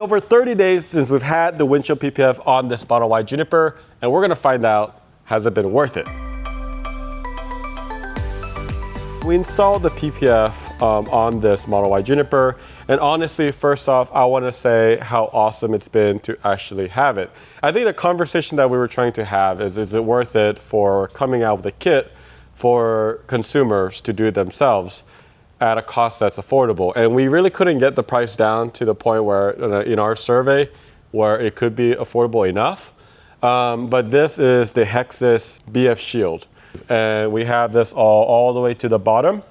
Over 30 days since we've had the Windshield PPF on this Model Y Juniper, and we're gonna find out, has it been worth it? We installed the PPF on this Model Y Juniper, and honestly, first off, I wanna say how awesome it's been to actually have it. I think the conversation that we were trying to have is it worth it for coming out with a kit for consumers to do it themselves at a cost that's affordable? And we really couldn't get the price down to the point where, in our survey, where it could be affordable enough. But this is the Hexis BFShield. And we have this all the way to the bottom.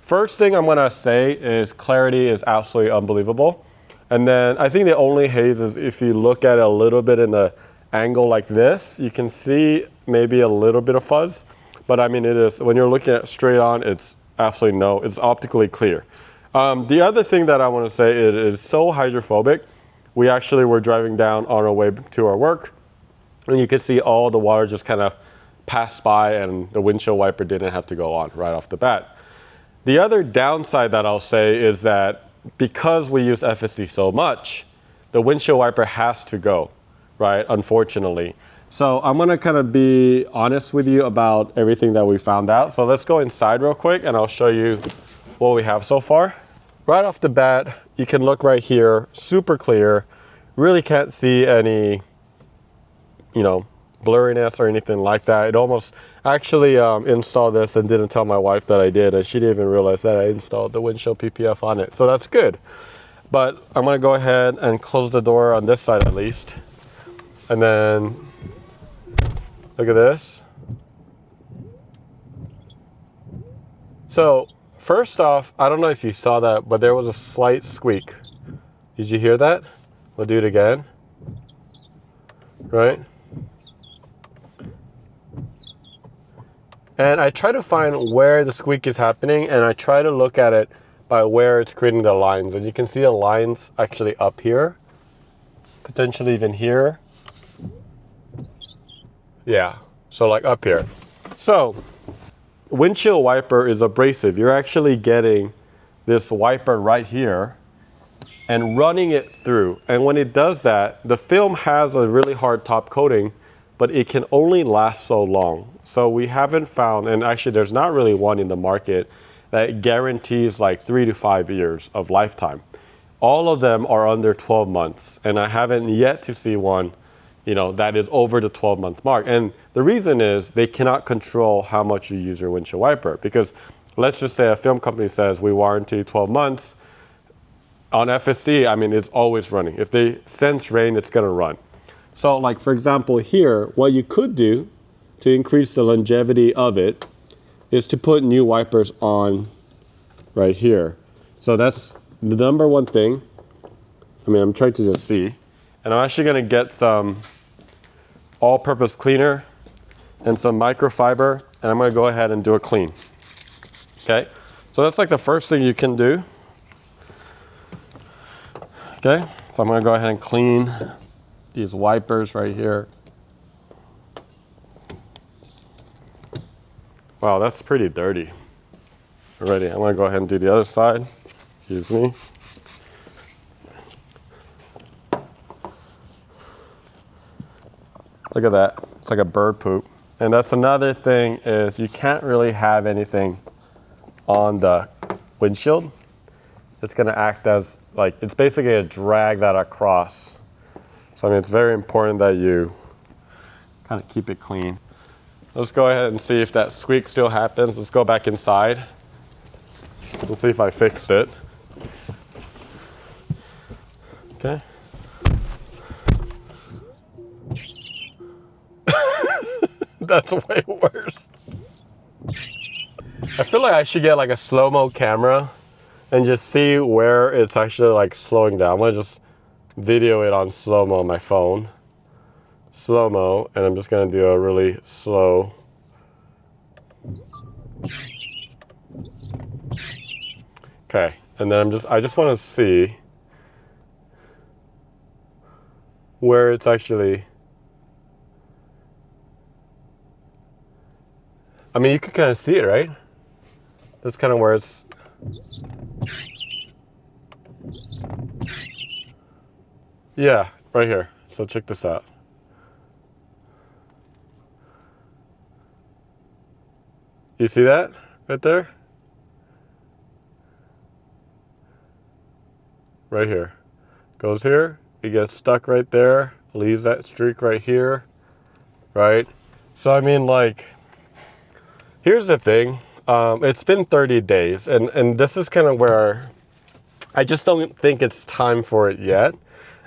First thing I'm gonna say is clarity is absolutely unbelievable. And then I think the only haze is if you look at it a little bit in the angle like this, you can see maybe a little bit of fuzz. But I mean, it is, when you're looking at it straight on, it's absolutely no, it's optically clear. The other thing that I want to say, it is so hydrophobic. We actually were driving down on our way to our work, and you could see all the water just kind of pass by, and the windshield wiper didn't have to go on right off the bat. The other downside that I'll say is that because we use FSD so much, the windshield wiper has to go, right? Unfortunately. So I'm gonna kind of be honest with you about everything that we found out. So let's go inside real quick and I'll show you what we have so far. Right off the bat, you can look right here, super clear. Really can't see any, blurriness or anything like that. It almost, actually installed this and didn't tell my wife that I did, and she didn't even realize that I installed the Windshield PPF on it. So that's good. But I'm gonna go ahead and close the door on this side at least. And then, look at this. So first off, I don't know if you saw that, but there was a slight squeak. Did you hear that? We'll do it again. Right? And I try to find where the squeak is happening, and I try to look at it by where it's creating the lines. And you can see the lines actually up here, potentially even here. Yeah, so like up here. So windshield wiper is abrasive. You're actually getting this wiper right here and running it through. And when it does that, the film has a really hard top coating, but it can only last so long. So we haven't found, and actually there's not really one in the market that guarantees like 3 to 5 years of lifetime. All of them are under 12 months, and I haven't yet to see one that is over the 12-month mark. And the reason is they cannot control how much you use your windshield wiper, because let's just say a film company says we warranty 12 months. On FSD, I mean, it's always running. If they sense rain, it's gonna run. So like, for example, here, what you could do to increase the longevity of it is to put new wipers on right here. So that's the number one thing. I mean, I'm trying to just see. And I'm actually gonna get some all-purpose cleaner and some microfiber, and I'm gonna go ahead and do a clean. Okay, so that's like the first thing you can do. Okay, so I'm gonna go ahead and clean these wipers right here. Wow, that's pretty dirty already. I'm gonna go ahead and do the other side. Excuse me. Look at that, it's like a bird poop. And that's another thing, is you can't really have anything on the windshield. It's gonna act as, like, it's basically a drag that across. So I mean, it's very important that you kind of keep it clean. Let's go ahead and see if that squeak still happens. Let's go back inside and see if I fixed it. Okay. That's way worse. I feel like I should get like a slow-mo camera and just see where it's actually like slowing down. I'm gonna just video it on slow-mo on my phone. Slow-mo, and I'm just gonna do a really slow. Okay, and then I just wanna see where it's actually, I mean, you can kind of see it, right? That's kind of where it's, Yeah, right here. So check this out. You see that right there? Right here. Goes here, it gets stuck right there, leaves that streak right here, right? So I mean, like, here's the thing. It's been 30 days, and this is kind of where I just don't think it's time for it yet.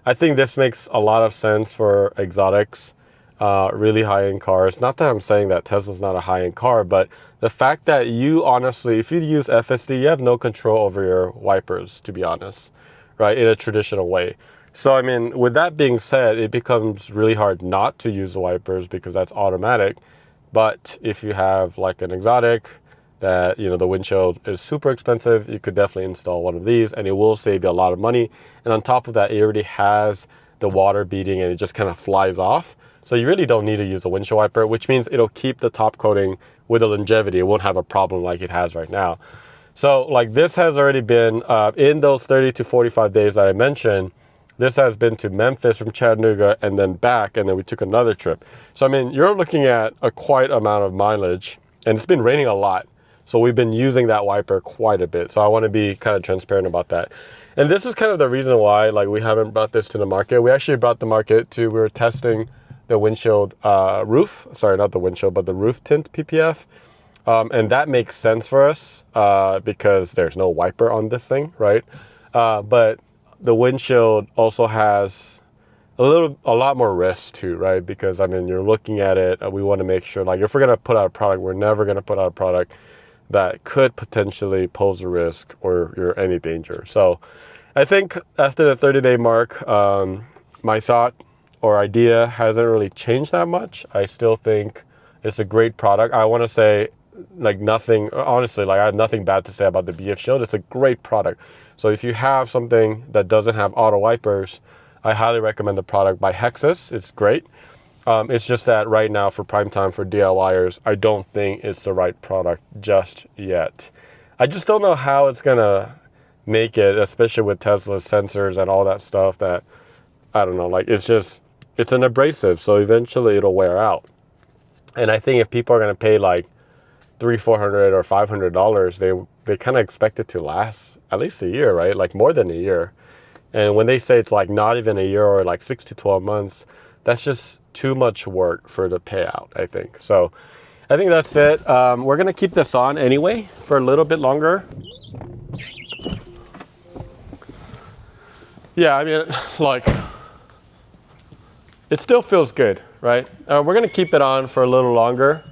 I think this makes a lot of sense for exotics, really high-end cars. Not that I'm saying that Tesla's not a high-end car, but the fact that you honestly, if you use FSD, you have no control over your wipers, to be honest, right, in a traditional way. So, I mean, with that being said, it becomes really hard not to use the wipers because that's automatic. But if you have like an exotic that, you know, the windshield is super expensive, you could definitely install one of these and it will save you a lot of money. And on top of that, it already has the water beading and it just kind of flies off. So you really don't need to use a windshield wiper, which means it'll keep the top coating with the longevity. It won't have a problem like it has right now. So like this has already been in those 30 to 45 days that I mentioned. This has been to Memphis from Chattanooga and then back, and then we took another trip. So, I mean, you're looking at a quite amount of mileage, and it's been raining a lot. So we've been using that wiper quite a bit. So I want to be kind of transparent about that. And this is kind of the reason why, like, we haven't brought this to the market. We actually brought the market to, we were testing the windshield roof. Sorry, not the windshield, but the roof tint PPF. And that makes sense for us because there's no wiper on this thing, right? But the windshield also has a lot more risk too, right? Because I mean, you're looking at it, we want to make sure, like, if we're going to put out a product, we're never going to put out a product that could potentially pose a risk or you're any danger. So I think after the 30-day mark, my thought or idea hasn't really changed that much. I still think it's a great product. I want to say, like, nothing, honestly, like, I have nothing bad to say about the BFShield. It's a great product. So if you have something that doesn't have auto wipers, I highly recommend the product by Hexis. It's great. It's just that right now for prime time for DIYers, I don't think it's the right product just yet. I just don't know how it's gonna make it, especially with Tesla's sensors and all that stuff that, I don't know, like, it's an abrasive, so eventually it'll wear out. And I think if people are gonna pay like $300, $400 or $500, they kind of expect it to last at least a year, right? Like more than a year. And when they say it's like not even a year or like 6 to 12 months, that's just too much work for the payout, I think. So I think that's it. We're gonna keep this on anyway for a little bit longer. Yeah, I mean, like, it still feels good, right? We're gonna keep it on for a little longer.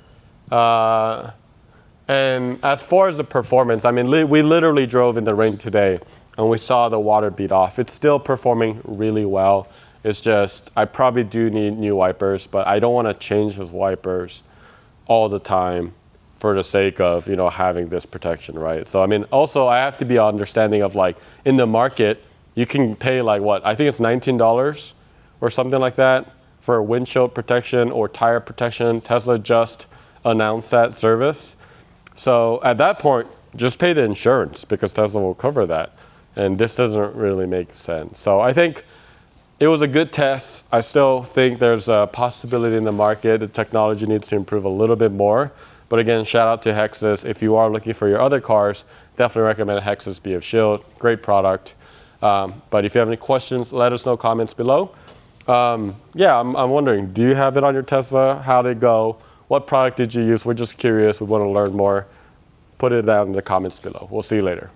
And as far as the performance, I mean, we literally drove in the rain today and we saw the water bead off. It's still performing really well. It's just, I probably do need new wipers, but I don't want to change those wipers all the time for the sake of, you know, having this protection, right? So, I mean, also I have to be understanding of, like, in the market, you can pay like what? I think it's $19 or something like that for windshield protection or tire protection. Tesla just announced that service. So at that point, just pay the insurance because Tesla will cover that. And this doesn't really make sense. So I think it was a good test. I still think there's a possibility in the market. The technology needs to improve a little bit more. But again, shout out to Hexis. If you are looking for your other cars, definitely recommend Hexis BFShield. Great product. But if you have any questions, let us know, comments below. Yeah, I'm wondering, do you have it on your Tesla? How did it go? What product did you use? We're just curious. We want to learn more. Put it down in the comments below. We'll see you later.